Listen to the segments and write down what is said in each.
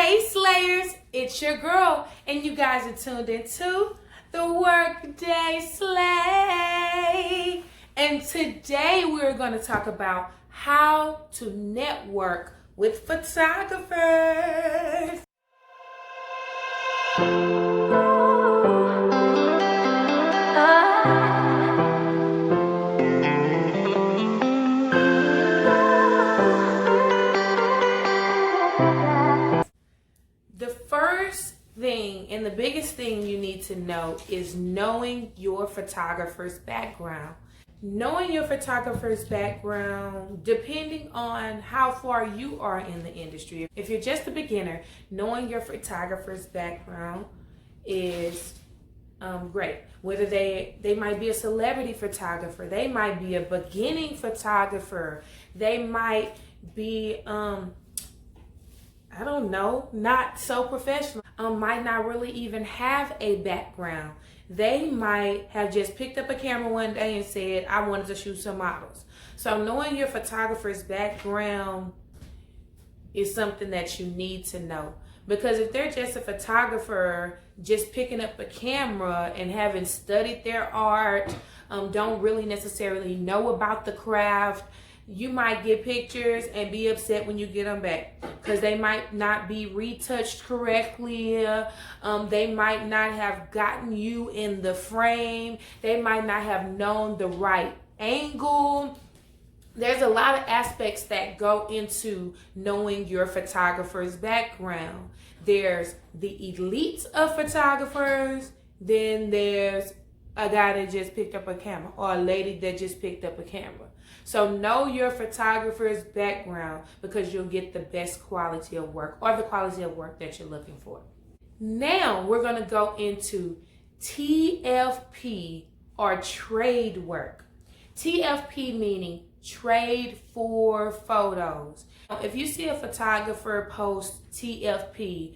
Hey Slayers, it's your girl, and you guys are tuned into the Workday Slay. And today we're going to talk about how to network with photographers. The first thing and the biggest thing you need to know is knowing your photographer's background. Knowing your photographer's background, depending on how far you are in the industry. If you're just a beginner, knowing your photographer's background is great. Whether they might be a celebrity photographer, they might be a beginning photographer, they might be I don't know, not so professional, might not really even have a background. They might have just picked up a camera one day and said, I wanted to shoot some models. So knowing your photographer's background is something that you need to know. Because if they're just a photographer, just picking up a camera and haven't studied their art, don't really necessarily know about the craft, you might get pictures and be upset when you get them back because they might not be retouched correctly. They might not have gotten you in the frame. They might not have known the right angle. There's a lot of aspects that go into knowing your photographer's background. There's the elite of photographers, then there's a guy that just picked up a camera or a lady that just picked up a camera. So know your photographer's background because you'll get the best quality of work or the quality of work that you're looking for. Now we're going to go into TFP or trade work. TFP meaning trade for photos. If you see a photographer post TFP,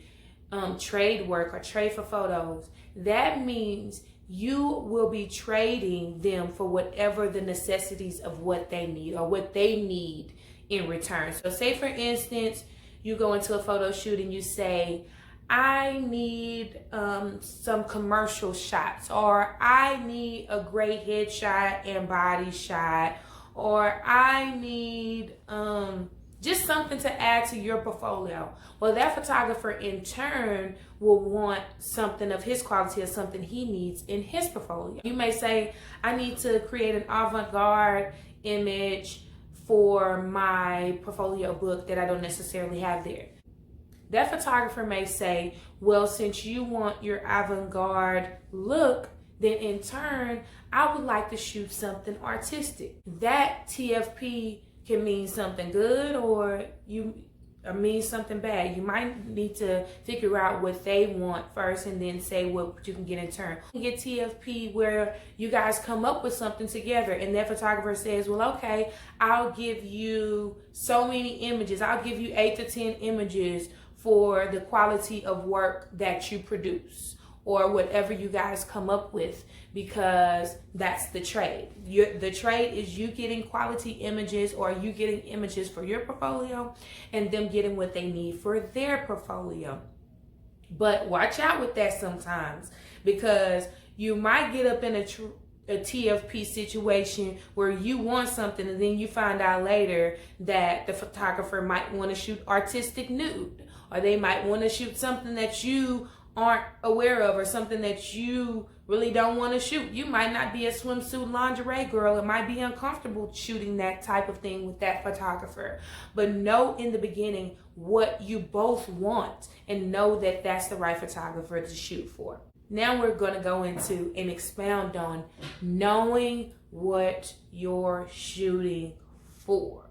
trade work or trade for photos, that means you will be trading them for whatever the necessities of what they need or what they need in return. So say for instance, you go into a photo shoot and you say, I need some commercial shots, or I need a great headshot and body shot, or I need just something to add to your portfolio. Well, that photographer in turn will want something of his quality or something he needs in his portfolio. You may say, I need to create an avant-garde image for my portfolio book that I don't necessarily have there. That photographer may say, well, since you want your avant-garde look, then in turn, I would like to shoot something artistic. That TFP can mean something good or mean something bad. You might need to figure out what they want first and then say what you can get in turn. You get TFP where you guys come up with something together and that photographer says, well, okay, I'll give you so many images. I'll give you 8 to 10 images for the quality of work that you produce, or whatever you guys come up with, because that's the trade. The trade is you getting quality images or you getting images for your portfolio and them getting what they need for their portfolio. But watch out with that sometimes, because you might get up in a TFP situation where you want something and then you find out later that the photographer might want to shoot artistic nude, or they might want to shoot something that you aren't aware of or something that you really don't want to shoot. You might not be a swimsuit lingerie girl. It might be uncomfortable shooting that type of thing with that photographer. But know in the beginning what you both want and know that that's the right photographer to shoot for. Now we're going to go into and expound on knowing what you're shooting for.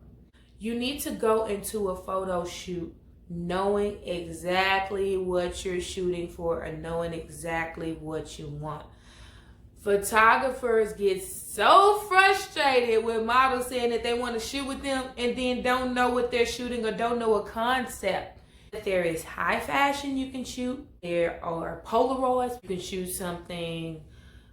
You need to go into a photo shoot knowing exactly what you're shooting for and knowing exactly what you want. Photographers get so frustrated with models saying that they want to shoot with them and then don't know what they're shooting or don't know a concept. There is high fashion you can shoot. There are Polaroids. You can shoot something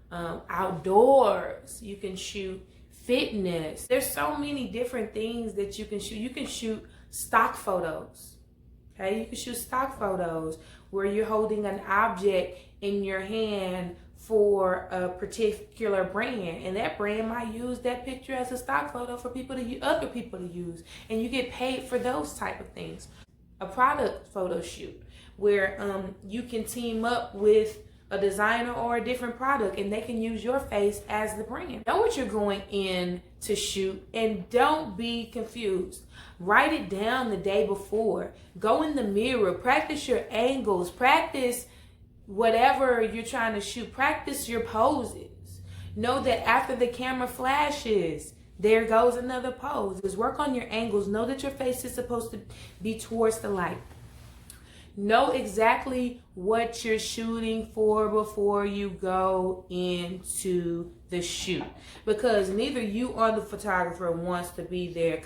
outdoors. You can shoot fitness. There's so many different things that you can shoot. You can shoot stock photos. Okay, you can shoot stock photos where you're holding an object in your hand for a particular brand, and that brand might use that picture as a stock photo for other people to use, and you get paid for those type of things. A product photo shoot where you can team up with a designer or a different product and they can use your face as the brand. Know what you're going in to shoot and don't be confused. Write it down the day before. Go in the mirror, practice your angles, practice whatever you're trying to shoot, practice your poses. Know that after the camera flashes, there goes another pose. Just work on your angles. Know that your face is supposed to be towards the light. Know exactly what you're shooting for before you go into the shoot, because neither you or the photographer wants to be there.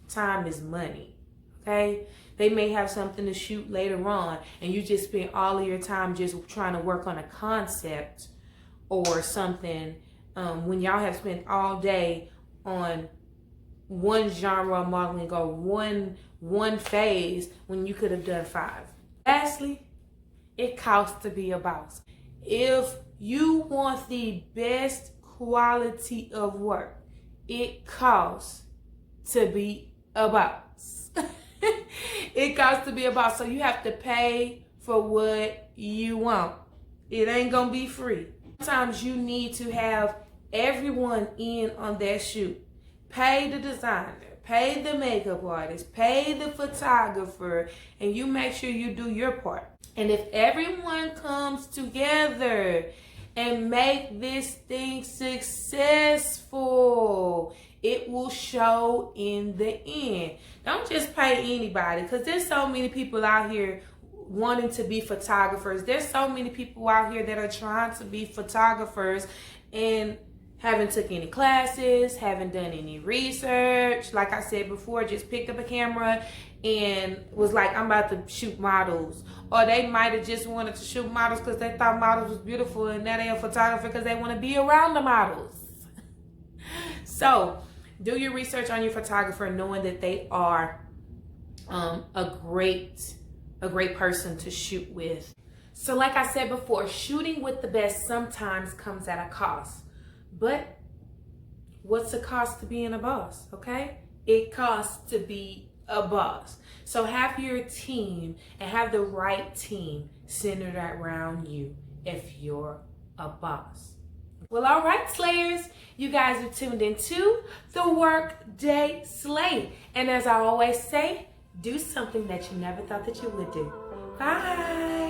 Time is money, okay? They may have something to shoot later on and you just spend all of your time just trying to work on a concept or something when y'all have spent all day on one genre of modeling or one phase when you could have done 5. Lastly, it costs to be a boss. If you want the best quality of work, it costs to be a boss. It costs to be a boss, so you have to pay for what you want. It ain't gonna be free. Sometimes you need to have everyone in on that shoot. Pay the designer, pay the makeup artist, pay the photographer, and you make sure you do your part. And if everyone comes together and make this thing successful, it will show in the end. Don't just pay anybody, because there's so many people out here wanting to be photographers. There's so many people out here that are trying to be photographers and haven't took any classes, haven't done any research. Like I said before, just picked up a camera and was like, I'm about to shoot models. Or they might have just wanted to shoot models because they thought models was beautiful, and now they're a photographer because they want to be around the models. So do your research on your photographer, knowing that they are a great person to shoot with. So like I said before, shooting with the best sometimes comes at a cost. But what's the cost to being a boss, okay? It costs to be a boss. So have your team and have the right team centered around you if you're a boss. Well, all right, Slayers, you guys are tuned into the Workday Slay. And as I always say, do something that you never thought that you would do. Bye.